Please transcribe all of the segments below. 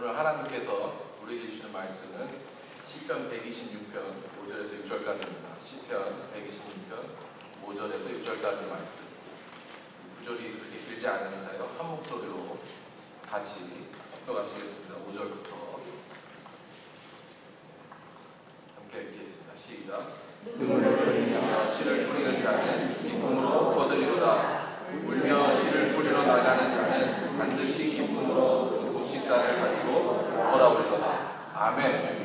오늘 하나님께서 우리에게 주시는 말씀은 시편 126편 5절에서 6절까지입니다. 시편 126편 5절에서 6절까지 말씀. 구절이 그렇게 길지 않으니까요. 한 목소리로 같이 합독하시겠습니다. 5절부터 함께 읽겠습니다. 시작. 눈물을 흘리며 씨를 뿌리는 자는 기쁨으로 거두리로다. 울며 씨를 뿌리러 나가는 자는 반드시 기쁨으로 그 곡식단을 가지고 돌아오리로다. 아멘.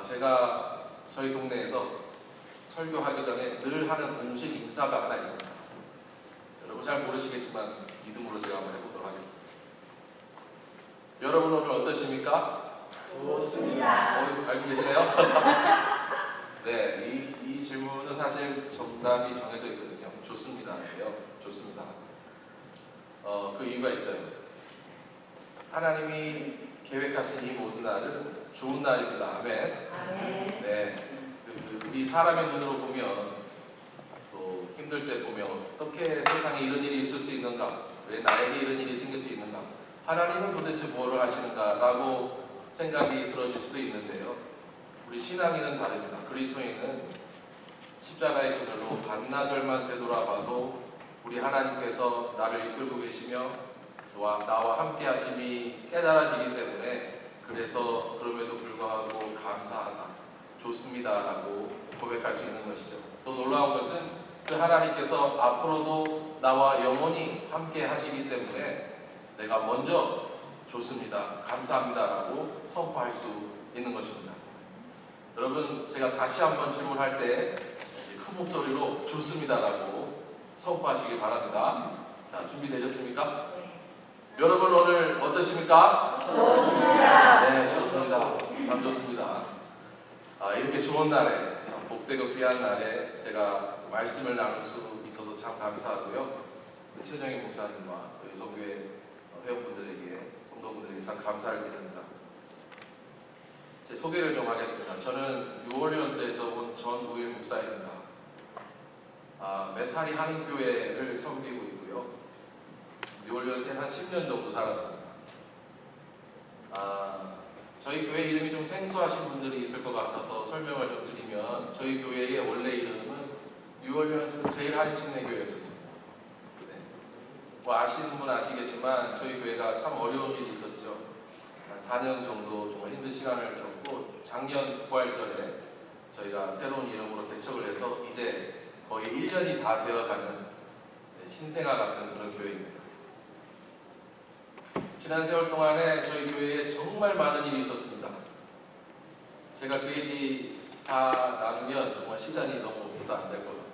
제가 저희 동네에서 설교하기 전에 늘 하는 공식 인사가 하나 있습니다. 여러분 잘 모르시겠지만 믿음으로 제가 한번 해보도록 하겠습니다. 여러분 오늘 어떠십니까? 좋습니다. 알고 계시네요? 네, 이 질문은 사실 정답이 정해져 있거든요. 좋습니다예요. 좋습니다. 그 이유가 있어요. 하나님이 계획하신 이 모든 날은 좋은 날입니다. 아멘. 아멘. 네, 우리 사람의 눈으로 보면 또 힘들 때 보면 어떻게 세상에 이런 일이 있을 수 있는가? 왜 나에게 이런 일이 생길 수 있는가? 하나님은 도대체 뭐를 하시는가라고 생각이 들어질 수도 있는데요. 우리 신앙인은 다릅니다. 그리스도인은 십자가의 그늘로 반나절만 되돌아봐도 우리 하나님께서 나를 이끌고 계시며 나와 함께 하심이 깨달아지기 때문에 그래서 그럼에도 불구하고 감사하다, 좋습니다라고 고백할 수 있는 것이죠. 또 놀라운 것은 그 하나님께서 앞으로도 나와 영원히 함께 하시기 때문에 내가 먼저 좋습니다, 감사합니다라고 선포할 수 있는 것입니다. 여러분, 제가 다시 한번 질문할 때 큰 목소리로 좋습니다라고 선포하시기 바랍니다. 자, 준비되셨습니까? 여러분 오늘 어떠십니까? 좋습니다. 네, 좋습니다. 참 좋습니다. 이렇게 좋은 날에, 참 복되고 귀한 날에 제가 말씀을 나눌 수 있어서 참 감사하고요. 최정희 목사님과 또 여성교회 회원분들에게, 성도분들에게 참 감사를 드립니다. 제 소개를 좀 하겠습니다. 저는 뉴올리언스에서 온 전우일 목사입니다. 메타리 한인교회를 섬기고 있고요. 뉴올리언스에 한 10년 정도 살았습니다. 저희 교회 이름이 좀 생소하신 분들이 있을 것 같아서 설명을 좀 드리면, 저희 교회의 원래 이름은 뉴올리언스 제일 한인침례교회였습니다. 네. 뭐 아시는 분 아시겠지만 저희 교회가 참 어려운 일이 있었죠. 한 4년 정도 정말 힘든 시간을 겪고 작년 부활절에 저희가 새로운 이름으로 개척을 해서 이제 거의 1년이 다 되어가는 신생아 같은 그런 교회입니다. 지난 세월 동안에 저희 교회에 정말 많은 일이 있었습니다. 제가 그 얘기 다 나누면 정말 시간이 너무 없어서 안 될 것 같아요.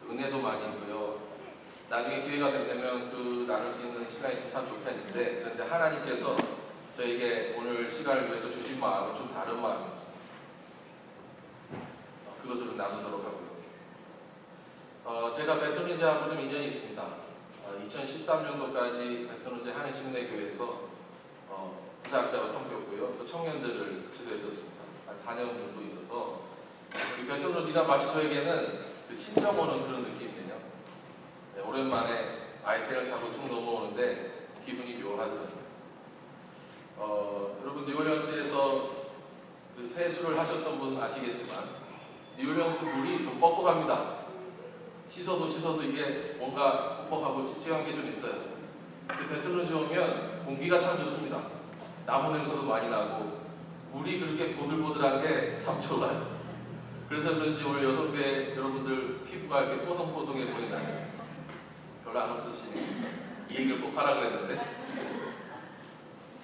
은혜도 많이 있고요. 나중에 기회가 된다면 그 나눌 수 있는 시간이 있으면 참 좋겠는데, 그런데 하나님께서 저에게 오늘 시간을 위해서 주신 마음은 좀 다른 마음이었습니다. 그것으로 나누도록 하고요. 제가 베트누즈하고 좀 인연이 있습니다. 2013년도까지 베트누즈 한인침례교회에서 부사학자로 섬겼고요. 또 청년들을 지도했었습니다. 한 4년 정도 있어서 이 베트누즈가 마치 저에게는 그 친정 오는 그런 느낌이에요. 네, 오랜만에 아이템을 타고 쭉 넘어오는데 기분이 묘하더라고요. 여러분 뉴올리언스에서 그 세수를 하셨던 분은 아시겠지만 뉴올리언스 물이 좀 뻑뻑합니다. 씻어도 이게 뭔가 뻑뻑하고 찝찝한 게 좀 있어요. 베트누즈 오면 공기가 참 좋습니다. 나무 냄새도 많이 나고 물이 그렇게 보들보들한 게 참 좋아요. 그래서 그런지 오늘 여성교회 여러분들 피부가 이렇게 뽀송뽀송해 보이나요? 별로 안 없으시네요. 이 얘기를 꼭 하라 그랬는데.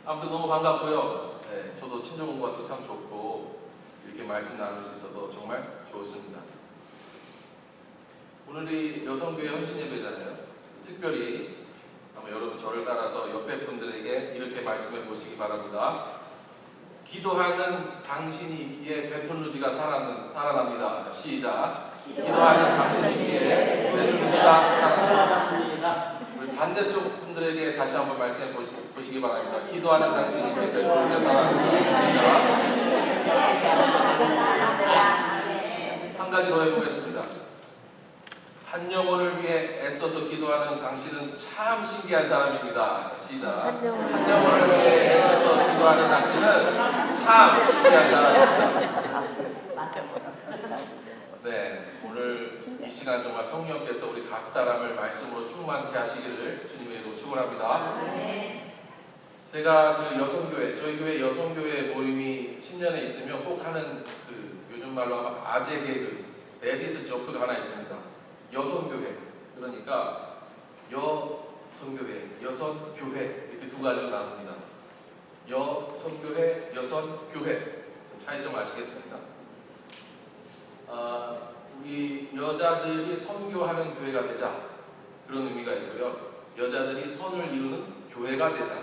아무튼 너무 반갑고요. 네, 저도 친정 온 것도 참 좋고 이렇게 말씀 나눌 수 있어서 정말 좋습니다. 오늘이 여성교회 헌신 예배잖아요. 특별히 한번 여러분 저를 따라서 옆에 분들에게 이렇게 말씀해 보시기 바랍니다. 기도하는 당신이 있기에 베트누즈가 살아납니다. 시작. 기도하는 당신이 있기에 베트누즈가 살아납니다. 우리 반대쪽 분들에게 다시 한번 말씀해 보시기 바랍니다. 기도하는 당신이 있기에 베트누즈가 살아납니다. 시작. 한 가지 더 해보겠습니다. 한 영혼을 위해 애써서 기도하는 당신은 참 신기한 사람입니다. 시작. 한 영혼을 위해 애써서 기도하는 당신은 참 신기한 사람입니다. 네, 오늘 이 시간 정말 성령께서 우리 각 사람을 말씀으로 충만케 하시기를 주님의 이름으로 축원합니다. 제가 그 여성교회, 저희 교회 여성교회 모임이 10년에 있으면 꼭 하는 그 요즘 말로 하면 아재 개그, 데디스 조크가 하나 있습니다. 여성교회, 그러니까 여성교회, 여성교회 이렇게 두 가지로 나눕니다. 여성교회, 여성교회 좀 차이점 아시겠습니까? 우리 여자들이 선교하는 교회가 되자 그런 의미가 있고요. 여자들이 선을 이루는 교회가 되자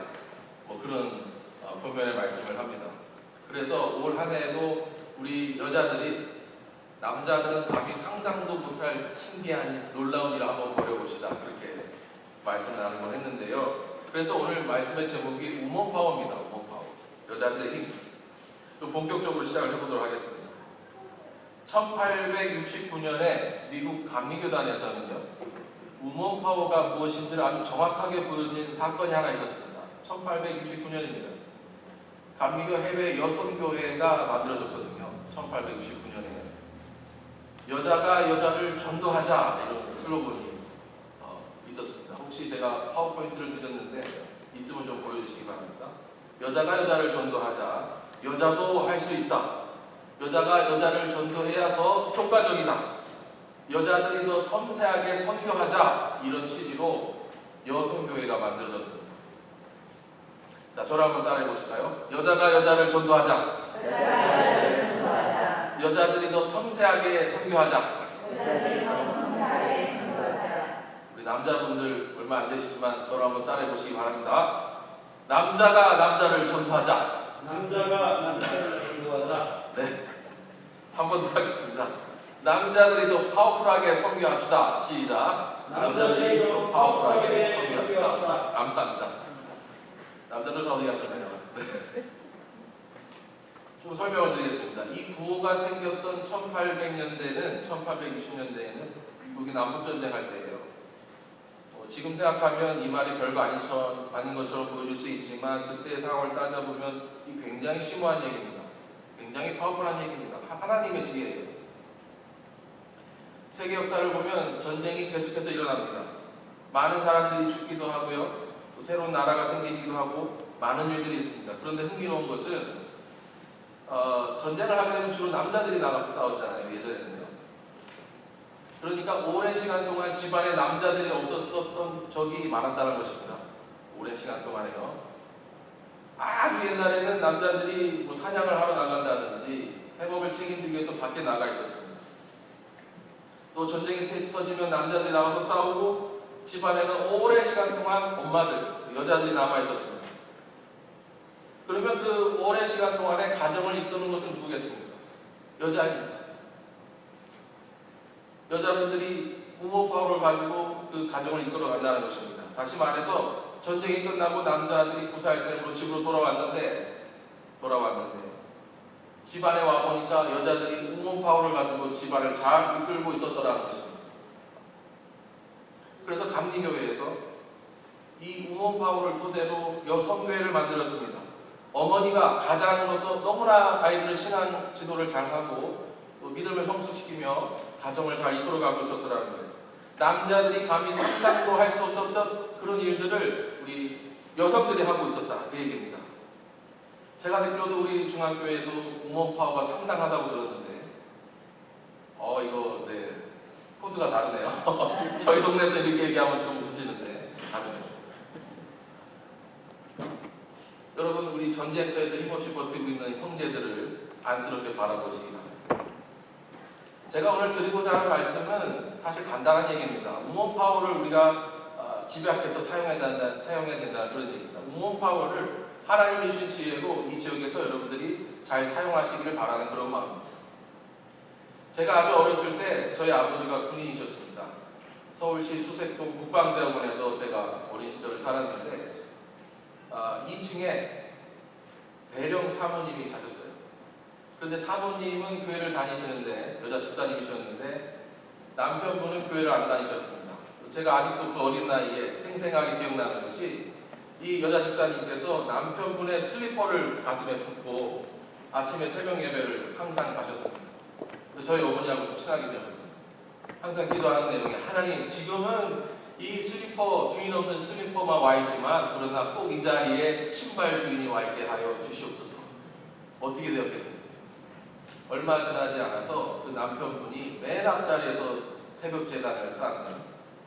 뭐 그런 본면의 말씀을 합니다. 그래서 올 한 해에도 우리 여자들이 남자들은 감히 상상도 못할 신기한 놀라운 일을 한번 벌여봅시다. 그렇게 말씀을 나누곤 했는데요. 그래서 오늘 말씀의 제목이 우먼파워입니다. 우먼파워. 여자들의 힘. 좀 본격적으로 시작을 해보도록 하겠습니다. 1869년에 미국 감리교단에서는요, 우먼파워가 무엇인지를 아주 정확하게 보여진 사건이 하나 있었습니다. 1869년입니다. 감리교 해외 여성교회가 만들어졌거든요. 1869년에. 여자가 여자를 전도하자 이런 슬로건이 있었습니다. 혹시 제가 파워포인트를 드렸는데 있으면 좀 보여주시기 바랍니다. 여자가 여자를 전도하자. 여자도 할 수 있다. 여자가 여자를 전도해야 더 효과적이다. 여자들이 더 섬세하게 선교하자. 이런 취지로 여성교회가 만들어졌습니다. 자, 저를 한번 따라해 보실까요? 여자가 여자를 전도하자. 여자들이 더 섬세하게 선교하자. 우리 남자분들 얼마 안 되시지만 저를 한번 따라해 보시기 바랍니다. 남자가 남자를 전도하자. 남자가 남자를 전도하자. 네. 한 번 더 하겠습니다. 남자들이 더 파워풀하게 선교합시다. 시작. 남자들이 더 파워풀하게 선교합시다. 감사합니다. 남자들 다 어디 가셨나요? 네. 좀 설명을 드리겠습니다. 이 구호가 생겼던 1800년대는, 1860년대에는 미국이 남북전쟁 할 때예요. 지금 생각하면 이 말이 별거 아닌 것처럼 보여줄 수 있지만 그때의 상황을 따져보면 이 굉장히 심오한 얘기입니다. 굉장히 파워풀한 얘기입니다. 하나님의 지혜예요. 세계 역사를 보면 전쟁이 계속해서 일어납니다. 많은 사람들이 죽기도 하고요. 또 새로운 나라가 생기기도 하고 많은 일들이 있습니다. 그런데 흥미로운 것은 전쟁을 하게 되면 주로 남자들이 나가서 싸웠잖아요. 예전에는요. 그러니까 오랜 시간 동안 집안에 남자들이 없었던 적이 많았다는 것입니다. 오랜 시간 동안에요. 아주 옛날에는 남자들이 뭐 사냥을 하러 나간다든지 해먹을 책임지기 위해서 밖에 나가 있었습니다. 또 전쟁이 터지면 남자들이 나가서 싸우고 집안에는 오랜 시간 동안 엄마들, 여자들이 남아 있었습니다. 그러면 그 오랜 시간 동안에 가정을 이끄는 것은 누구겠습니까? 여자입니다. 여자분들이 우먼파워를 가지고 그 가정을 이끌어 간다는 것입니다. 다시 말해서 전쟁이 끝나고 남자들이 구사일생으로 집으로 돌아왔는데 집안에 와보니까 여자들이 우먼파워를 가지고 집안을 잘 이끌고 있었더라는 것입니다. 그래서 감리교회에서 이 우먼파워를 토대로 여성교회를 만들었습니다. 어머니가 가장으로서 너무나 아이들을 신앙 지도를 잘하고 또 믿음을 성숙시키며 가정을 잘 이끌어가고 있었더라는 거예요. 남자들이 감히 상상도 할 수 없었던 그런 일들을 우리 여성들이 하고 있었다. 그 얘기입니다. 제가 듣기로도 우리 중앙교회도 우먼파워가 상당하다고 들었는데 이거 네 코드가 다르네요. 저희 동네에서 이렇게 얘기하면 좀 웃으시는데 다르네요. 여러분 우리 전쟁터에서 힘없이 버티고 있는 형제들을 안쓰럽게 바라보시기 바랍니다. 제가 오늘 드리고자 하는 말씀은 사실 간단한 얘기입니다. 우먼파워를 우리가 집약해서 사용해야 된다는 그런 얘기입니다. 우먼파워를 하나님이 주신 지혜로 이 지역에서 여러분들이 잘 사용하시기를 바라는 그런 마음입니다. 제가 아주 어렸을 때 저희 아버지가 군인이셨습니다. 서울시 수색동 국방대학원에서 제가 어린 시절을 살았는데 2층에 대령 사모님이 사셨어요. 그런데 사모님은 교회를 다니시는데 여자 집사님이셨는데 남편분은 교회를 안 다니셨습니다. 제가 아직도 그 어린 나이에 생생하게 기억나는 것이 이 여자 집사님께서 남편분의 슬리퍼를 가슴에 품고 아침에 새벽 예배를 항상 가셨습니다. 저희 어머니하고 좀 친하게 지냈거든요. 항상 기도하는 내용이 하나님 지금은 이 슬리퍼 주인 없는 슬리퍼만 와 있지만 그러나 꼭 이 자리에 신발 주인이 와 있게 하여 주시옵소서. 어떻게 되었겠습니까? 얼마 지나지 않아서 그 남편분이 맨 앞자리에서 새벽 제단을 쌓는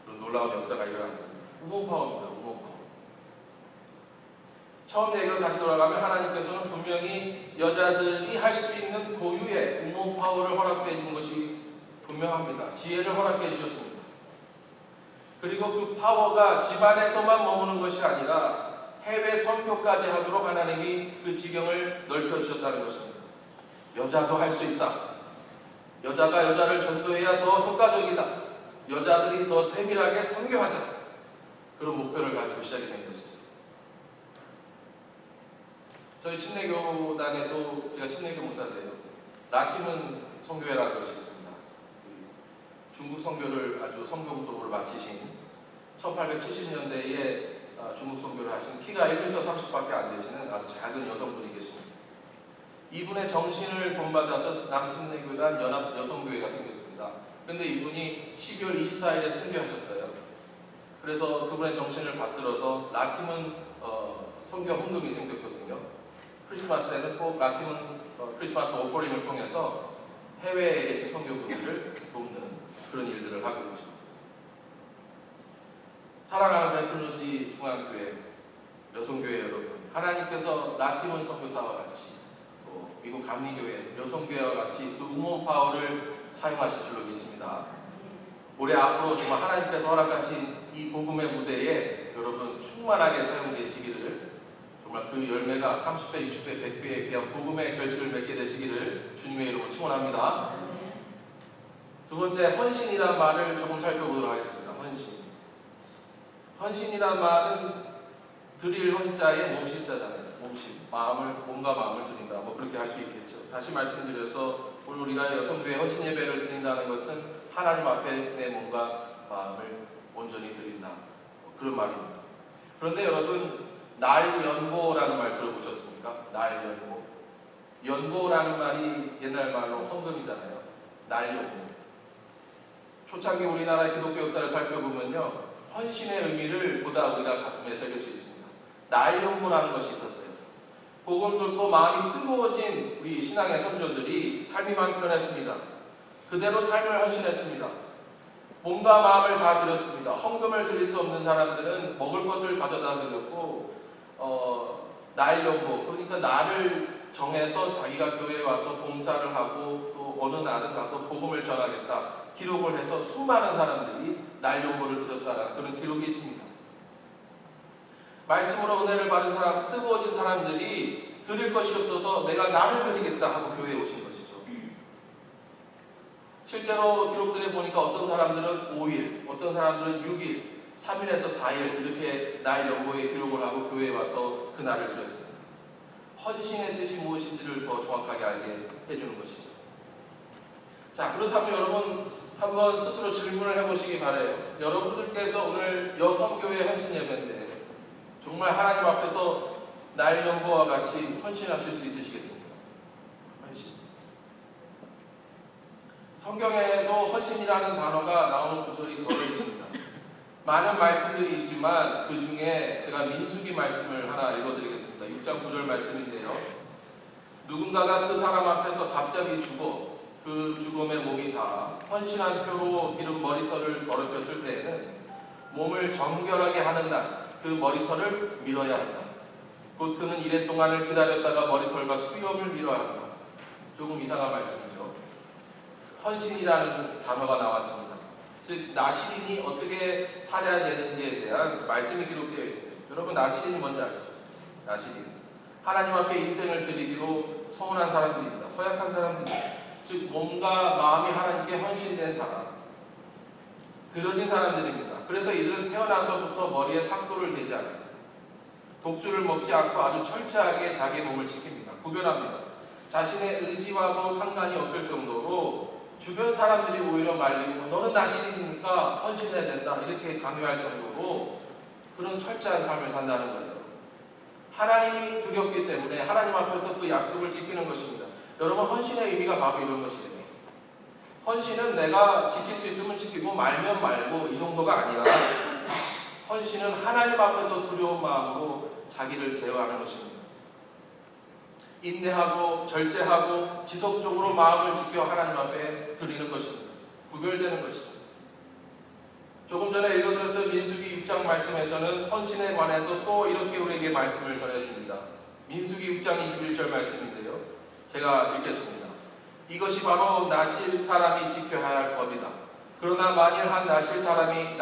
그런 놀라운 역사가 일어났습니다. 우몬파워입니다. 우몬파워. 처음 얘기로 다시 돌아가면 하나님께서는 분명히 여자들이 할 수 있는 고유의 우몬파워를 허락해 주는 것이 분명합니다. 지혜를 허락해 주셨습니다. 그리고 그 파워가 집안에서만 머무는 것이 아니라 해외 선교까지 하도록 하나님이 그 지경을 넓혀주셨다는 것입니다. 여자도 할 수 있다. 여자가 여자를 전도해야 더 효과적이다. 여자들이 더 세밀하게 선교하자. 그런 목표를 가지고 시작이 된 것이죠. 저희 침례교단에도 제가 침례교 목사인데요. 라팀은 선교회라는 것이 있습니다. 중국 선교를 아주 성공적으로 마치신 1870년대에 중국 선교를 하신 키가 1m 30밖에 안 되시는 아주 작은 여성분이 계십니다. 이분의 정신을 본받아서 남침례교단 연합 여성교회가 생겼습니다. 그런데 이분이 12월 24일에 순교하셨어요. 그래서 그분의 정신을 받들어서 라팀은 선교 헌금이 생겼거든요. 크리스마스 때는 꼭 라팀은 크리스마스 오퍼링을 통해서 해외에 계신 선교분들을 돕는 그런 일들을 하고 있죠. 사랑하는 베틀로지 중앙교회 여성교회 여러분, 하나님께서 라틴 선교사와 같이 또 미국 감리교회 여성교회와 같이 그 우몬파워를 사용하실 줄로 믿습니다. 올해 앞으로 정말 하나님께서 허락하신 이 복음의 무대에 여러분 충만하게 사용되시기를, 정말 그 열매가 30배, 60배, 100배에 비한 복음의 결실을 맺게 되시기를 주님의 이름으로 축원합니다. 두 번째, 헌신이라는 말을 조금 살펴보도록 하겠습니다. 헌신. 헌신이란 말은 드릴 헌자의 몸실자잖아요. 몸실. 몸과 마음을 드린다. 뭐 그렇게 할 수 있겠죠. 다시 말씀드려서 오늘 우리가 여성교회 헌신 예배를 드린다는 것은 하나님 앞에 내 몸과 마음을 온전히 드린다. 그런 말입니다. 그런데 여러분, 날연보라는 말 들어보셨습니까? 날연보. 연보라는 말이 옛날 말로 헌금이잖아요. 날연보. 초창기 우리나라의 기독교 역사를 살펴보면요, 헌신의 의미를 보다 우리가 가슴에 새길 수 있습니다. 날연보라는 것이 있었어요. 복음 듣고 마음이 뜨거워진 우리 신앙의 선조들이 삶이 많이 변했습니다. 그대로 삶을 헌신했습니다. 몸과 마음을 다 드렸습니다. 헌금을 드릴 수 없는 사람들은 먹을 것을 가져다 드렸고, 날연보, 그러니까 날을 정해서 자기가 교회에 와서 봉사를 하고 또 어느 날은 가서 복음을 전하겠다 기록을 해서 수많은 사람들이 날연보를 드렸다는 그런 기록이 있습니다. 말씀으로 은혜를 받은 사람, 뜨거워진 사람들이 드릴 것이 없어서 내가 나를 드리겠다 하고 교회에 오신 것이죠. 실제로 기록들에 보니까 어떤 사람들은 5일, 어떤 사람들은 6일, 3일에서 4일 이렇게 날연보에 기록을 하고 교회에 와서 그 날을 드렸습니다. 헌신의 뜻이 무엇인지를 더 정확하게 알게 해주는 것이죠. 자, 그렇다면 여러분 한번 스스로 질문을 해보시기 바라요. 여러분들께서 오늘 여성교회 헌신 예배인데 정말 하나님 앞에서 날연보와 같이 헌신하실 수 있으시겠습니까? 헌신. 성경에도 헌신이라는 단어가 나오는 구절이 더 있습니다. 많은 말씀들이 있지만 그 중에 제가 민수기 말씀을 하나 읽어드리겠습니다. 6장 9절 말씀인데요. 누군가가 그 사람 앞에서 갑자기 죽어 그 죽음의 몸이 다 헌신한 표로 기른 머리털을 더럽혔을 때에는 몸을 정결하게 하는 날 그 머리털을 밀어야 한다. 곧 그는 이래 동안을 기다렸다가 머리털과 수염을 밀어야 한다. 조금 이상한 말씀이죠. 헌신이라는 단어가 나왔습니다. 즉 나시린이 어떻게 살아야 되는지에 대한 말씀이 기록되어 있어요. 여러분 나시린이 뭔지 아시죠? 나시린. 하나님 앞에 인생을 드리기로 서운한 사람들입니다. 서약한 사람들입니다. 즉 몸과 마음이 하나님께 헌신된 사람, 드려진 사람들입니다. 그래서 이들은 태어나서부터 머리에 삭도를 대지 않아요. 독주를 먹지 않고 아주 철저하게 자기 몸을 지킵니다. 구별합니다. 자신의 의지와도 상관이 없을 정도로 주변 사람들이 오히려 말리고 너는 나신이니까 헌신해야 된다 이렇게 강요할 정도로 그런 철저한 삶을 산다는 거예요. 하나님이 두렵기 때문에 하나님 앞에서 그 약속을 지키는 것입니다. 여러분 헌신의 의미가 바로 이런 것이에요. 헌신은 내가 지킬 수 있으면 지키고 말면 말고 이 정도가 아니라 헌신은 하나님 앞에서 두려운 마음으로 자기를 제어하는 것입니다. 인내하고 절제하고 지속적으로 마음을 지켜 하나님 앞에 드리는 것입니다. 구별되는 것입니다. 조금 전에 읽어드렸던 민수기 6장 말씀에서는 헌신에 관해서 또 이렇게 우리에게 말씀을 전해줍니다. 민수기 6장 21절 말씀인데요. 제가 읽겠습니다. 이것이 바로 나실 사람이 지켜야 할 법이다. 그러나 만일 한 나실 사람이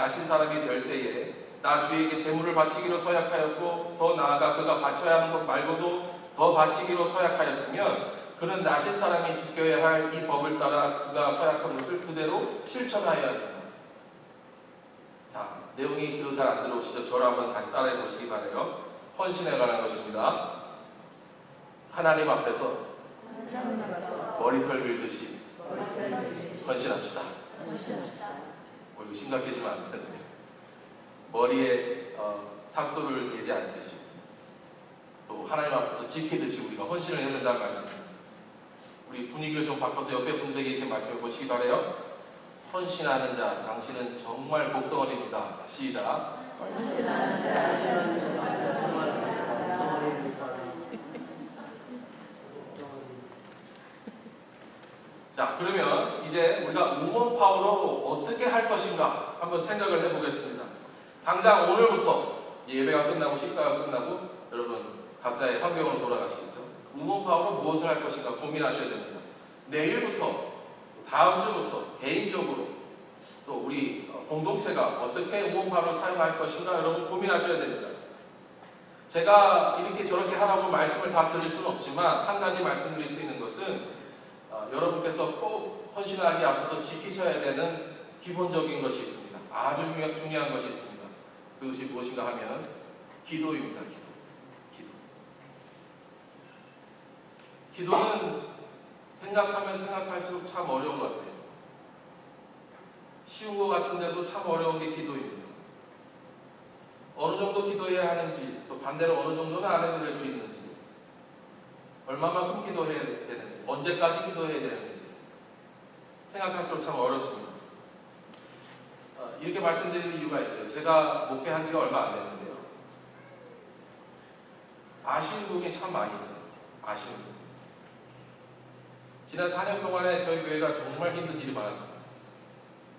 될 때에 나 주에게 제물을 바치기로 서약하였고 더 나아가 그가 바쳐야 하는 것 말고도 더 바치기로 서약하였으면 그는 나실 사람이 지켜야 할 이 법을 따라 그가 서약한 것을 그대로 실천하여야 합니다. 자, 내용이 뒤로 잘 안 들어오시죠? 저를 한번 다시 따라해 보시기 바라요. 헌신에 관한 것입니다. 하나님 앞에서 머리털 밀듯이 헌신합시다. 이거 심각해지면 안 되는데 머리에 삭도를 대지 않듯이 또 하나님 앞에서 지키듯이 우리가 헌신을 해야 된다는 말씀입니다. 우리 분위기를 좀 바꿔서 옆에 분들에게 이렇게 말씀해 보시기 바라요. 헌신하는 자, 당신은 정말 복덩어리입니다. 시작. 헌신하는 자, 자, 그러면 이제 우리가 우먼 파워로 어떻게 할 것인가 한번 생각을 해보겠습니다. 당장 오늘부터 예배가 끝나고 식사가 끝나고 여러분 각자의 환경으로 돌아가시겠죠. 우먼 파워로 무엇을 할 것인가 고민하셔야 됩니다. 내일부터, 다음 주부터 개인적으로 또 우리 공동체가 어떻게 우먼 파워를 사용할 것인가 여러분 고민하셔야 됩니다. 제가 이렇게 저렇게 하라고 말씀을 다 드릴 수는 없지만 한 가지 말씀드릴 수 있는 것은 여러분께서 꼭 헌신하기 앞서서 지키셔야 되는 기본적인 것이 있습니다. 아주 중요한 것이 있습니다. 그것이 무엇인가 하면 기도입니다. 기도는 생각하면 생각할수록 참 어려운 것 같아요. 쉬운 것 같은데도 참 어려운 게 기도입니다. 어느 정도 기도해야 하는지 또 반대로 어느 정도는 안 해도 될 수 있는지 얼마만큼 기도해야 되는지 언제까지 기도해야 되는지 생각할수록 참 어렵습니다. 이렇게 말씀드리는 이유가 있어요. 제가 목회한 지가 얼마 안 됐는데요. 아쉬운 부분이 참 많이 있어요. 아쉬운 부분. 지난 4년 동안에 저희 교회가 정말 힘든 일이 많았습니다.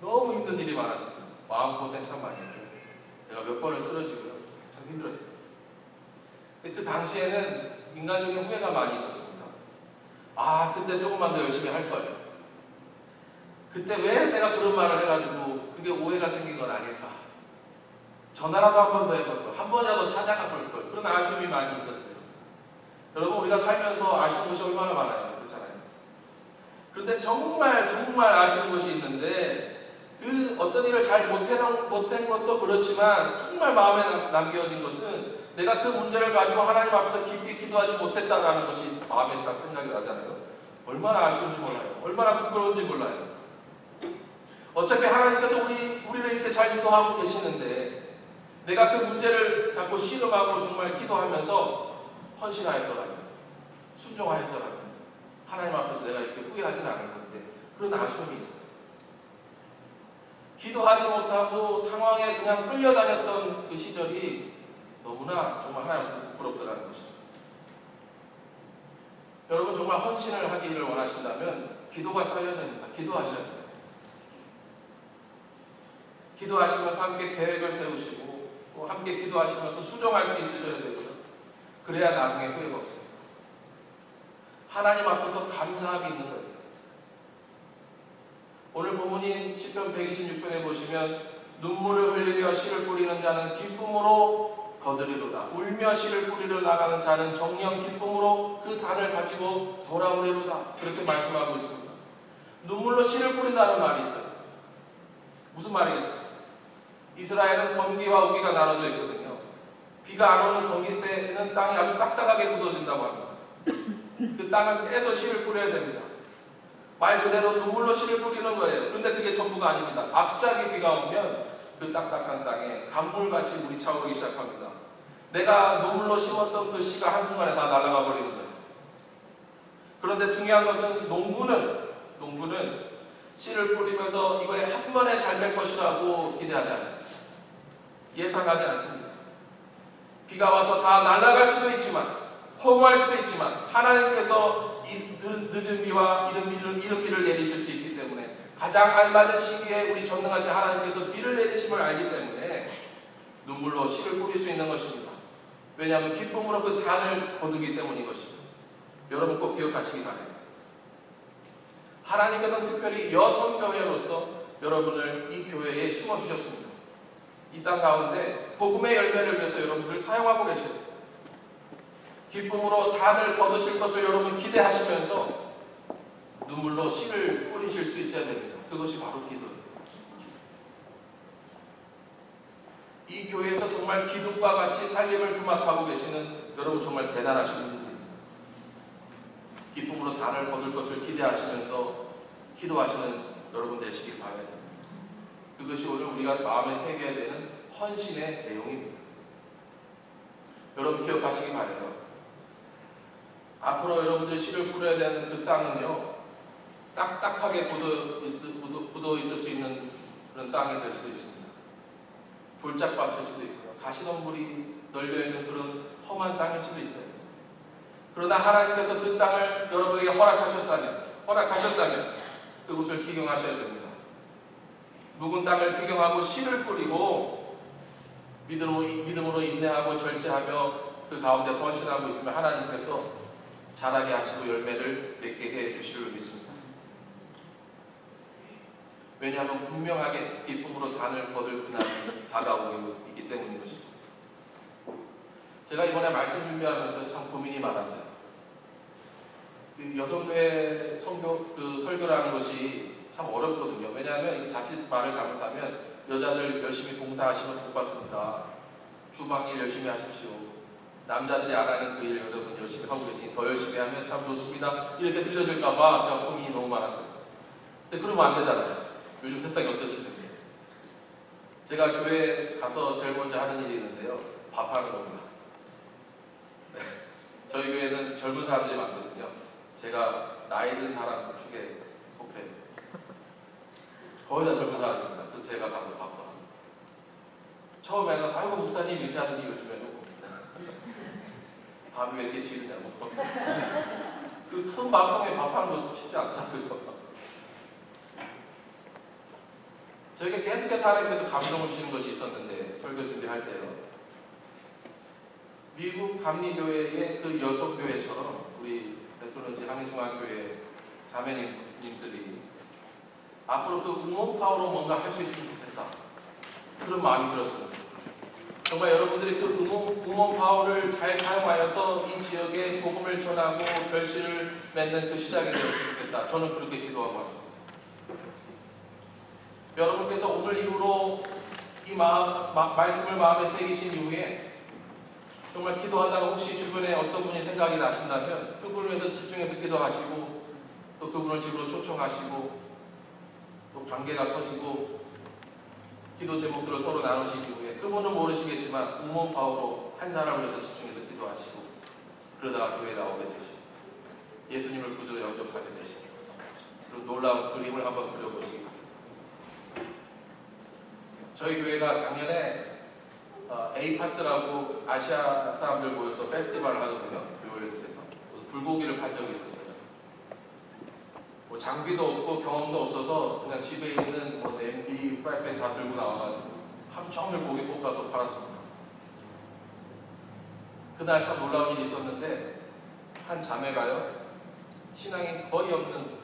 너무 힘든 일이 많았습니다. 마음고생 참 많이 했어요. 제가 몇 번을 쓰러지고요. 참 힘들었어요. 근데 그 당시에는 인간적인 후회가 많이 있었습니다. 그때 조금만 더 열심히 할 걸. 그때 왜 내가 그런 말을 해가지고 그게 오해가 생긴 건 아닐까. 전화라도 한 번 더 해볼 걸. 한 번이라도 찾아가 볼 걸. 그런 아쉬움이 많이 있었어요. 여러분 우리가 살면서 아쉬운 것이 얼마나 많아요. 그렇잖아요. 그런데 정말 아쉬운 것이 있는데 그 어떤 일을 잘 못한 것도 그렇지만 정말 마음에 남겨진 것은 내가 그 문제를 가지고 하나님 앞에서 깊이 기도하지 못했다라는 것이 마음에 딱 생각이 나잖아요. 얼마나 아쉬운지 몰라요. 얼마나 부끄러운지 몰라요. 어차피 하나님께서 우리를 이렇게 잘 기도하고 계시는데 내가 그 문제를 자꾸 씨름하고 정말 기도하면서 헌신하였더라면 순종하였더라면 하나님 앞에서 내가 이렇게 후회하지는 않을 건데 그런 아쉬움이 있어요. 기도하지 못하고 상황에 그냥 끌려다녔던 그 시절이 너무나 정말 하나님께 부끄럽더라는 것이죠. 여러분 정말 헌신을 하기를 원하신다면 기도가 쌓여야 됩니다. 기도하셔야 돼요. 기도하시면서 함께 계획을 세우시고 또 함께 기도하시면서 수정할 수 있으셔야 되고요. 그래야 나중에 후회가 없습니다. 하나님 앞에서 감사함이 있는 거예요. 오늘 본문인 시편 126편에 보시면 눈물을 흘리며 씨를 뿌리는 자는 기쁨으로 거두리로다. 울며 씨를 뿌리러 나가는 자는 정령 기쁨으로 그 단을 가지고 돌아오리로다. 그렇게 말씀하고 있습니다. 눈물로 씨를 뿌린다는 말이 있어요. 무슨 말이겠어요? 이스라엘은 건기와 우기가 나눠져 있거든요. 비가 안 오는 건기 때는 땅이 아주 딱딱하게 굳어진다고 합니다. 그 땅을 깨서 씨를 뿌려야 됩니다. 말 그대로 눈물로 씨를 뿌리는 거예요. 그런데 그게 전부가 아닙니다. 갑자기 비가 오면 그 딱딱한 땅에 강물같이 물이 차오르기 시작합니다. 내가 눈물로 심었던 그 씨가 한순간에 다 날아가 버리는 거예요. 그런데 중요한 것은 농부는 씨를 뿌리면서 이거에 한 번에 잘 될 것이라고 기대하지 않습니다. 예상하지 않습니다. 비가 와서 다 날아갈 수도 있지만, 허무할 수도 있지만, 하나님께서 이 늦은 비와 이른 비를 내리실 수 있기 때문에, 가장 알맞은 시기에 우리 전능하신 하나님께서 비를 내리심을 알기 때문에 눈물로 씨를 뿌릴 수 있는 것입니다. 왜냐하면 기쁨으로 그 단을 거두기 때문인 것입니다. 여러분 꼭 기억하시기 바랍니다. 하나님께서는 특별히 여성교회로서 여러분을 이 교회에 심어주셨습니다. 이 땅 가운데 복음의 열매를 위해서 여러분들 사용하고 계십니다. 기쁨으로 단을 거두실 것을 여러분 기대하시면서 눈물로 씨를 뿌리실 수 있어야 됩니다. 그것이 바로 기도입니다. 이 교회에서 정말 기둥과 같이 살림을 두막하고 계시는 여러분 정말 대단하신 분입니다. 기쁨으로 단을 거둘 것을 기대하시면서 기도하시는 여러분 되시길 바랍니다. 그것이 오늘 우리가 마음에 새겨야 되는 헌신의 내용입니다. 여러분 기억하시기 바라요. 앞으로 여러분들이 씨를 뿌려야 되는 그 땅은요, 딱딱하게 굳어 있을 수 있는 그런 땅이 될 수도 있습니다. 불짝밭일 수도 있고요. 가시덤불이 널려있는 그런 험한 땅일 수도 있어요. 그러나 하나님께서 그 땅을 여러분에게 허락하셨다면 그곳을 기경하셔야 됩니다. 묵은 땅을 기경하고 씨를 뿌리고 믿음으로 인내하고 절제하며 그 가운데 선신하고 있으면 하나님께서 자라게 하시고 열매를 맺게 해 주실 줄 믿습니다. 왜냐하면 분명하게 기쁨으로 단을 거둘 그날이 다가오고 있기 때문인 것이죠. 제가 이번에 말씀 준비하면서 참 고민이 많았어요. 여성교회 설교라는 것이 참 어렵거든요. 왜냐하면 자칫 말을 잘못하면 여자들 열심히 봉사하시면 복 받습니다. 주방일 열심히 하십시오. 남자들이 안 하는 그 일 여러분 열심히 하고 계시니 더 열심히 하면 참 좋습니다. 이렇게 들려질까봐 제가 고민이 너무 많았어요. 근데 그러면 안 되잖아요. 요즘 세상이 어떠시는지. 제가 교회에 가서 제일 먼저 하는 일이 있는데요. 밥하는 겁니다. 네. 저희 교회는 젊은 사람들이 많거든요. 제가 나이 든 사람 축에 속해요. 거의 다 젊은 사람입니다. 그래서 제가 가서 밥도 합니다. 처음에는 아이고 목사님 이렇게 하더니 요즘에는 밥이 왜 이렇게 싫으냐고. 그 큰 밥통에 밥하는 것도 쉽지 않다고요. 저에게 계속해서 하나님께서 감동을 주시는 것이 있었는데 설교 준비할 때요. 미국 감리교회의 그 여성교회처럼 우리 베트남지 한인중앙교회 자매님들이 앞으로 그 응원파워로 뭔가 할 수 있으면 좋겠다. 그런 마음이 들었습니다. 정말 여러분들이 그 응원파워를 잘 사용하여서 이 지역에 복음을 전하고 결실을 맺는 그 시작이 되었으면 좋겠다. 저는 그렇게 기도하고 왔습니다. 여러분께서 오늘 이후로 이 말씀을 마음에 새기신 이후에 정말 기도하다가 혹시 주변에 어떤 분이 생각이 나신다면 그분을 위해서 집중해서 기도하시고 또 그분을 집으로 초청하시고 또 관계가 터지고 기도 제목들을 서로 나누신 이후에 그분은 모르시겠지만 응원파워로 한 사람을 위해서 집중해서 기도하시고 그러다가 교회에 나오게 되시고 예수님을 구주로 영접하게 되시고 그리고 놀라운 그림을 한번 그려보시기 바랍니다. 저희 교회가 작년에 에이파스라고 아시아 사람들 모여서 페스티벌을 하거든요. US에서. 그래서 불고기를 판 적이 있었어요. 뭐 장비도 없고 경험도 없어서 그냥 집에 있는 뭐 냄비, 프라이팬 다 들고 나와가지고 하루 종일 고기 볶아서 팔았습니다. 그날 참 놀라운 일이 있었는데 한 자매가요. 신앙이 거의 없는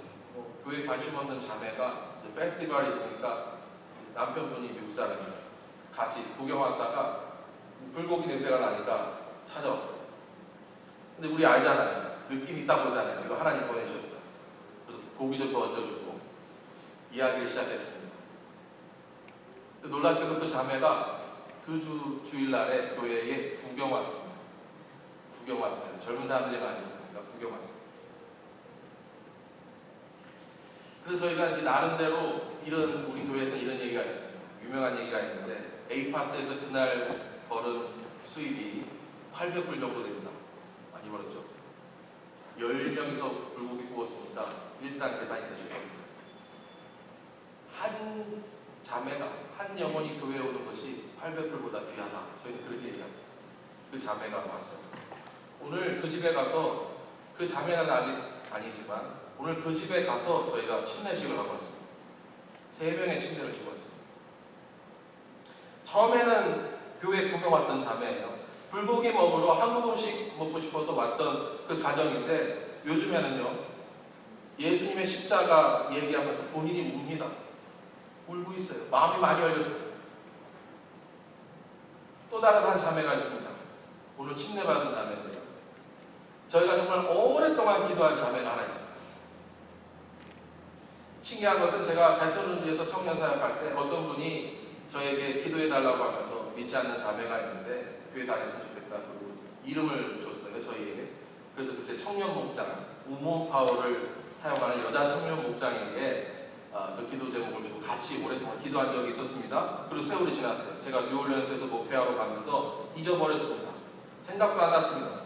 교회 관심 없는 자매가 이제 페스티벌이 있으니까 남편분이 미국 사람이에요. 같이 구경 왔다가 불고기 냄새가 나니까 찾아왔어요. 근데 우리 알잖아요. 느낌 있다 보잖아요. 이거 하나님 보내주셨다. 그래서 고기 좀 더 얹어주고 이야기를 시작했습니다. 놀랍게도 그 자매가 그 주일날에 교회에 구경 왔습니다. 구경 왔어요. 젊은 사람들이 많이 있으니까 구경 왔어요. 그래서 저희가 이제 나름대로 이런 우리 교회에서 이런 얘기가 있습니다. 유명한 얘기가 있는데 에이파스에서 그날 벌은 수입이 800불 정도 됩니다. 많이 벌었죠. 10명이서 불고기 구웠으니까 일단 계산이 되실 겁니다. 한 자매가, 한 영혼이 교회에 오는 것이 800불보다 귀하다. 저희는 그렇게 얘기합니다. 그 자매가 왔어요. 오늘 그 집에 가서, 그 자매는 아직 아니지만 오늘 그 집에 가서 저희가 침례식을 하고 왔습니다. 3명의 침례를 주고 왔습니다. 처음에는 교회 구경 왔던 자매예요. 불고기 먹으러 한국 음식 먹고 싶어서 왔던 그 가정인데 요즘에는요, 예수님의 십자가 얘기하면서 본인이 웁니다. 울고 있어요. 마음이 많이 열렸어요. 또 다른 한 자매가 있습니다. 오늘 침례받은 자매인데요. 저희가 정말 오랫동안 기도한 자매가 하나 있습니다. 신기한 것은 제가 갈등운주에서 청년사역할 때 어떤 분이 저에게 기도해달라고 하면서 믿지 않는 자매가 있는데 교회 다녔으면 좋겠다. 그리고 이름을 줬어요. 저희에게. 그래서 그때 청년 목장, 우몬 파워를 사용하는 여자 청년 목장에게 그 기도 제목을 주고 같이 오랫동안 기도한 적이 있었습니다. 그리고 세월이 지났어요. 제가 뉴올리언스에서 목회하러 가면서 잊어버렸습니다. 생각도 안 났습니다.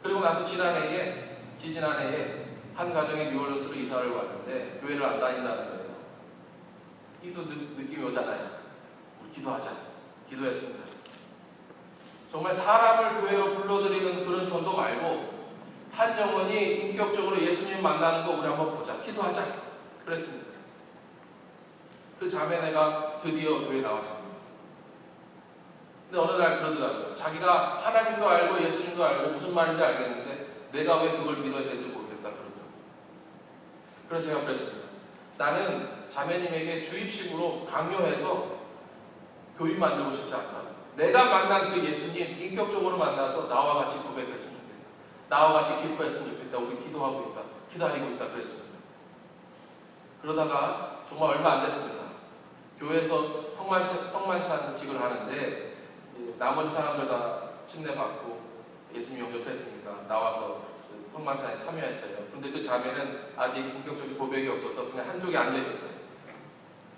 그리고 나서 지지난해에 한 가정이 뉴올리언스로 이사를 왔는데 교회를 안 다닌다는 거예요. 이도 느낌이 오잖아요. 우리 기도하자. 기도했습니다. 정말 사람을 교회로 불러들이는 그런 전도 말고 한 영혼이 인격적으로 예수님 만나는 거 우리 한번 보자. 기도하자. 그랬습니다. 그 자매네가 드디어 교회에 나왔습니다. 근데 어느 날 그러더라고요. 자기가 하나님도 알고 예수님도 알고 무슨 말인지 알겠는데 내가 왜 그걸 믿어야 될지 모르겠다 그러더라고요. 그래서 제가 그랬습니다. 나는 자매님에게 주입식으로 강요해서 교인 만들고 싶지 않다. 내가 만난 그 예수님 인격적으로 만나서 나와 같이 고백했으면 좋겠다. 나와 같이 기뻐했으면 좋겠다. 우리 기도하고 있다. 기다리고 있다. 그랬습니다. 그러다가 정말 얼마 안 됐습니다. 교회에서 성만찬식을 하는데 나머지 사람들 다 침례받고 예수님 영접했으니까 나와서 성만찬에 참여했어요. 그런데 그 자매는 아직 본격적인 고백이 없어서 그냥 한쪽에 앉아 있었어요.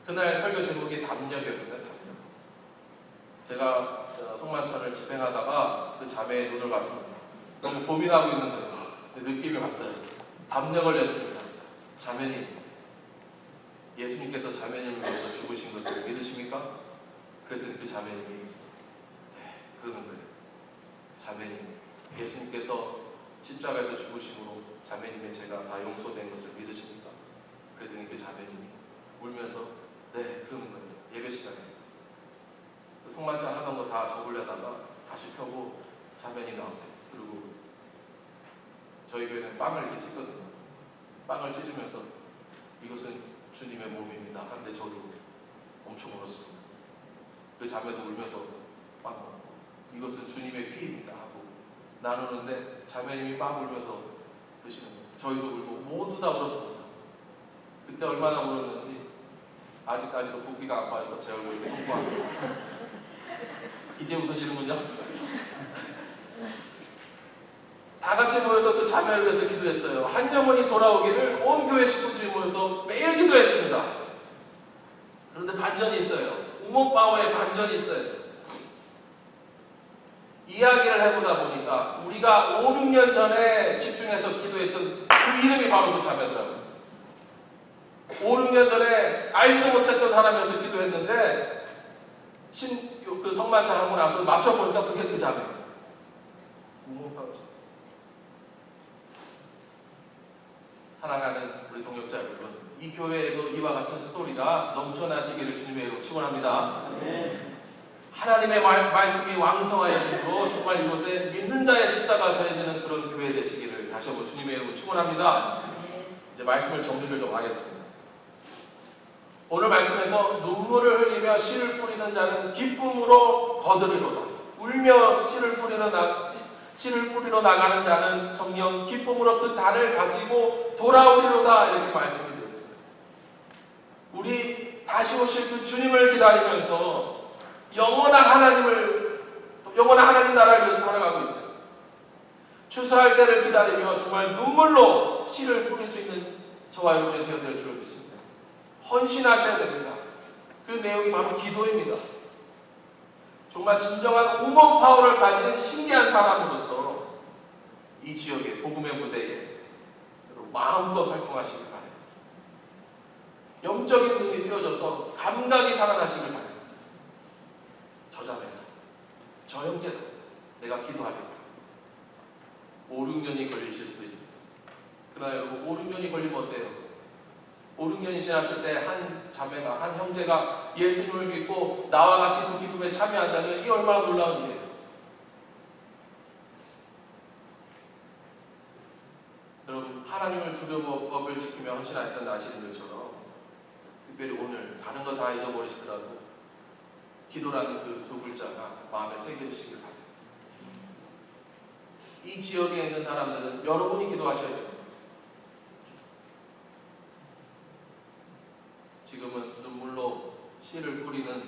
그날 설교 제목이 담력이었거든요. 담력. 제가 성만찬을 집행하다가 그 자매의 눈을 봤습니다. 너무 고민하고 있는 거예요. 느낌이 왔어요. 담력을 냈습니다. 자매님, 예수님께서 자매님을 위해서 죽으신 것을 믿으십니까? 그랬더니 그 자매님이 그러는 거예요. 자매님, 예수님께서 십자가에서 죽으심으로 자매님의 죄가 다 용서된 것을 믿으십니까? 그랬더니 그 자매님이 울면서 네, 그러는 거예요. 예배 시간에. 그 성만찬 하던 거 다 적으려다가 다시 펴고 자매님 나오세요. 그리고 저희 교회는 빵을 이렇게 찢거든요. 빵을 찢으면서 이것은 주님의 몸입니다. 하는데 저도 엄청 울었습니다. 그 자매도 울면서 빵 먹고 이것은 주님의 피입니다 하고 나누는데 자매님이 빵 울면서 드시는 거예요. 저희도 울고 모두 다 울었습니다. 그때 얼마나 울었는지 아직까지도 붓기가 안 빠져서 제 얼굴이 통통합니다. 이제 웃으시는군요. 다 같이 모여서 그 자매를 위해서 기도했어요. 한 영혼이 돌아오기를 온 교회 식구들이 모여서 매일 기도했습니다. 그런데 반전이 있어요. 우몬파워에 반전이 있어요. 이야기를 해보다 보니까 우리가 5, 6년 전에 집중해서 기도했던 그 이름이 바로 그 자매더라고요. 5, 6년 전에 알지도 못했던 사람이어서 기도했는데 그 성만찬 하고 나서 맞춰보니까 그게 그 자매예요. 우몬파워죠. 사랑하는 우리 동역자 여러분, 이 교회에도 이와 같은 스토리가 넘쳐나시기를 주님의 이름으로 축원합니다. 하나님의 말씀이 왕성하여짐으로 정말 이곳에 믿는 자의 숫자가 더해지는 그런 교회 되시기를 다시 한번 주님의 이름으로 축원합니다. 이제 말씀을 정리를 좀 하겠습니다. 오늘 말씀에서 눈물을 흘리며 씨를 뿌리는 자는 기쁨으로 거두리로다. 울며 씨를 뿌리러 나가는 자는 정녕 기쁨으로 그 단을 가지고 돌아오리로다. 이렇게 말씀이 되었습니다. 우리 다시 오실 그 주님을 기다리면서 영원한 하나님 나라를 위해서 살아가고 있어요. 추수할 때를 기다리며 정말 눈물로 씨를 뿌릴 수 있는 저와 여러분이 되어야 될 줄 믿습니다. 헌신하셔야 됩니다. 그 내용이 바로 기도입니다. 정말 진정한 우먼 파워를 가진 신기한 사람으로서 이 지역의 복음의 무대에 여러분 마음껏 활동하시길 바랍니다. 영적인 눈이 띄어져서 감각이 살아나시길 바랍니다. 저 자매다, 저 형제다, 내가 기도하겠다. 5, 6년이 걸리실 수도 있습니다. 그러나 여러분 5, 6년이 걸리면 어때요? 5, 6년이 지났을 때 한 자매가, 한 형제가 예수님을 믿고 나와 같이 그 기쁨에 참여한다면 이 얼마나 놀라운 일이에요. 여러분 하나님을 두려워 법을 지키며 헌신하였던 아시는 것처럼 특별히 오늘 다른 거 다 잊어버리시더라도 기도라는 그 두 글자가 마음에 새겨지시길 바랍니다. 이 지역에 있는 사람들은 여러분이 기도하셔야 됩니다. 지금은 눈물로 씨를 뿌리는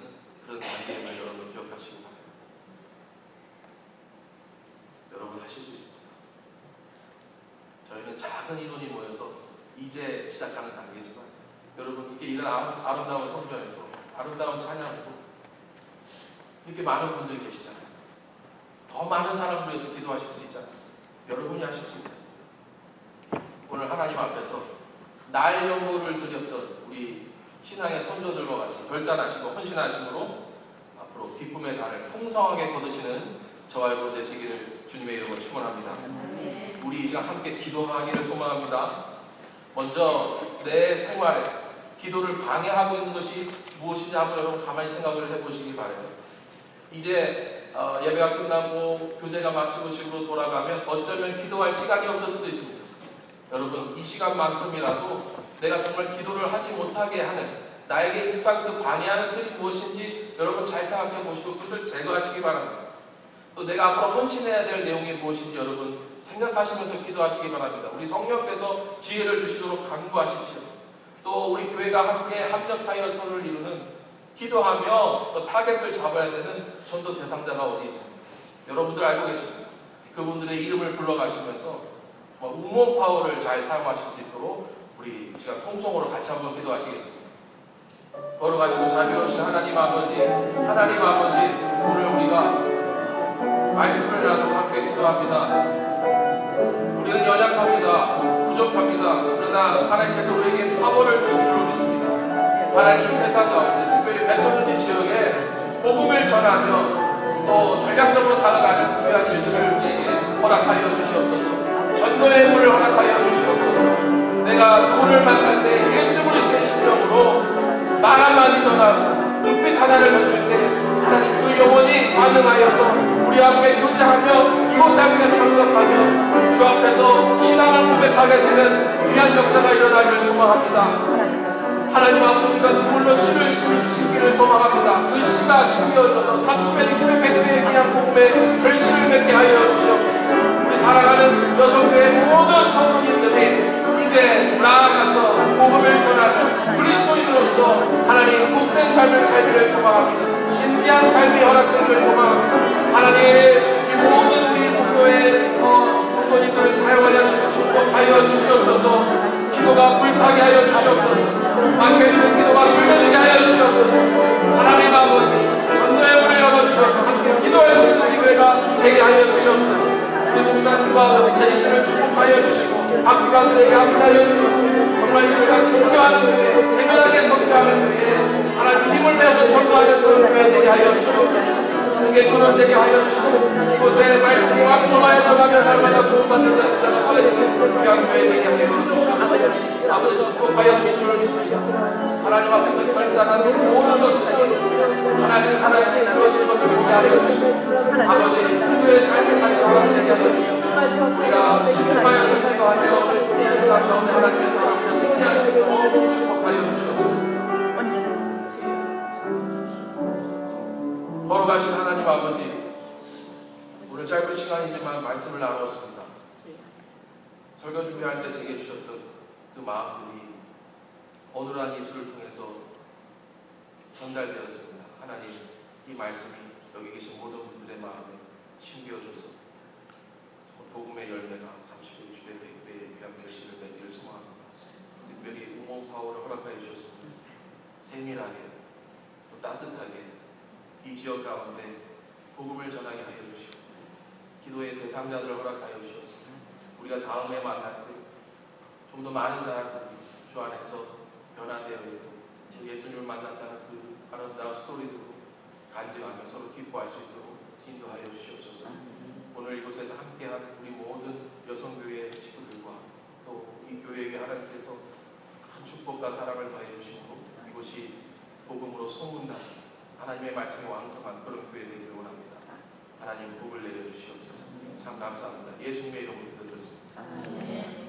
그런 단계임을 여러분 기억하시기 바랍니다. 여러분 하실 수 있습니다. 저희는 작은 인원이 모여서 이제 시작하는 단계지만 여러분 이렇게 이런 아름다운 성전에서 아름다운 찬양으로 이렇게 많은 분들이 계시잖아요. 더 많은 사람을 위해서 기도하실 수 있잖아요. 여러분이 하실 수 있어요. 오늘 하나님 앞에서 날 연고를 드렸던 우리 신앙의 선조들과 같이 결단하시고 헌신하심으로 앞으로 기쁨의 달을 풍성하게 거두시는 저와 여러분 되시기를 주님의 이름으로 축원합니다. 우리 이 시간 함께 기도하기를 소망합니다. 먼저 내 생활에 기도를 방해하고 있는 것이 무엇인지 한번 여러분 가만히 생각을 해보시기 바랍니다. 이제 예배가 끝나고 교제가 마치고 집으로 돌아가면 어쩌면 기도할 시간이 없을 수도 있습니다. 여러분 이 시간만큼이라도 내가 정말 기도를 하지 못하게 하는 나에게 익숙한 그 방해하는 틀이 무엇인지 여러분 잘 생각해 보시고 그것을 제거하시기 바랍니다. 또 내가 앞으로 헌신해야 될 내용이 무엇인지 여러분 생각하시면서 기도하시기 바랍니다. 우리 성령께서 지혜를 주시도록 간구하십시오. 또 우리 교회가 함께 합력하여 선을 이루는 기도하며 또 타겟을 잡아야 되는 전도 대상자가 어디 있습니까? 여러분들 알고 계십니까? 그분들의 이름을 불러가시면서 우먼 파워를 잘 사용하실 수 있도록 우리 지금 통성으로 같이 한번 기도하시겠습니다. 걸어가시고 자비로우신 하나님 아버지, 오늘 우리가 말씀을 나누고 함께 기도합니다. 우리는 연약합니다. 부족합니다. 그러나 하나님께서 우리에게 파워를 주신 줄로 믿습니다. 하나님 세상 가운데 특별히 베터너지 지역에 복음을 전하며 또 전략적으로 다가가는 귀한 일들을 우리에게 허락하여 주시옵소서. 전도의 문을 허락하여 주시옵소서. 내가 누구를 만날 때 예수 그리스도의 심령으로 말 한마디 전하고 눈빛 하나를 던질 때 하나님 그 영혼이 반응하여서 우리 앞에 교제하며 이곳에 함께 참석하며 주 앞에서 신앙을 고백하게 되는 귀한 역사가 일어나기를 소망합니다. 하나님 앞에 우리가 눈물로 씨를 심기를 소망합니다. 그 씨가 심겨져서 30배, 20배, 100배의 귀한 복음에 결실을 맺게 하여 주시옵소서. 우리 살아가는 여성교회 모든 성도님들이 이제 나아가서 복음을 전하는 그리스도인으로서 하나님 복된 삶을 살기를 소망합니다. 신비한 삶이 허락되기를 소망합니다. 하나님 이 모든 우리 성도의 성도님들을 사용하여 축복하여 주시옵소서. 기도가 불타게 하여 주시옵소서. 막혀있는 기도가 불려지게 하여 주시옵소서. 하나님 아버지 전도의 문을 열어주셔서 함께 기도할 수 있는 기회가 되게 하여 주시옵소서. 우리 목사님과 제이들을 축복하여 주시고 앞기관들에게 함께하여 주시옵소서. 정말 우리가 전도하는 교회, 세밀하게 전도하는 교회, 하나님 힘을 내서 전도하는 그런 교회 되게 하여 주시옵소서. 그게 그런 되게 하여 주시옵소서. 이곳에 말씀이 왕성하여 전하며 날마다 도움받는 자들을 하여주는 귀한 교회 되게 하여 주시옵소서. 아버지 축복하여 주실 줄 믿습니다. 하나님 앞에서 결단하는 모든 것들을 하나씩 하나씩 이루어지는 것을 보게 하여 주시고 아버지 그의 삶을 다시 허락되게 하여 주시고 우리가 집중하여서 기도하며 이 세상 가운데 하나님의 사랑을 승리할 수 있도록 축복하여 주시옵소서. 걸어가신 하나님 아버지 오늘 짧은 시간이지만 말씀을 나누었습니다. 설교 준비할 때 제게 주셨던 그 마음들이 어눌한 입술을 통해서 전달되었습니다. 하나님 이 말씀이 여기 계신 모든 분들의 마음에 심겨줘서 복음의 열매가 30배, 60배, 100배의 귀한 결실을 맺기를 소망합니다. 지역 가운데 복음을 전하게 하여 주시고 기도의 대상자들을 허락하여 주시옵소서. 우리가 다음에 만날 때 좀 더 많은 사람들이 주 안에서 변화되어 있고 또 예수님을 만났다는 그 아름다운 스토리로 간증하며 서로 기뻐할 수 있도록 인도하여 주시옵소서. 오늘 이곳에서 함께한 우리 모든 여성교회 식구들과 또 이 교회에 하나님께서 큰 축복과 사랑을 더해 주심으로 이곳이 복음으로 소문난 하나님의 말씀이 왕성한 그런 교회 되기를 원합니다. 하나님 복을 내려주시옵소서. 참 감사합니다. 예수님의 이름으로 기도드렸습니다. 아멘.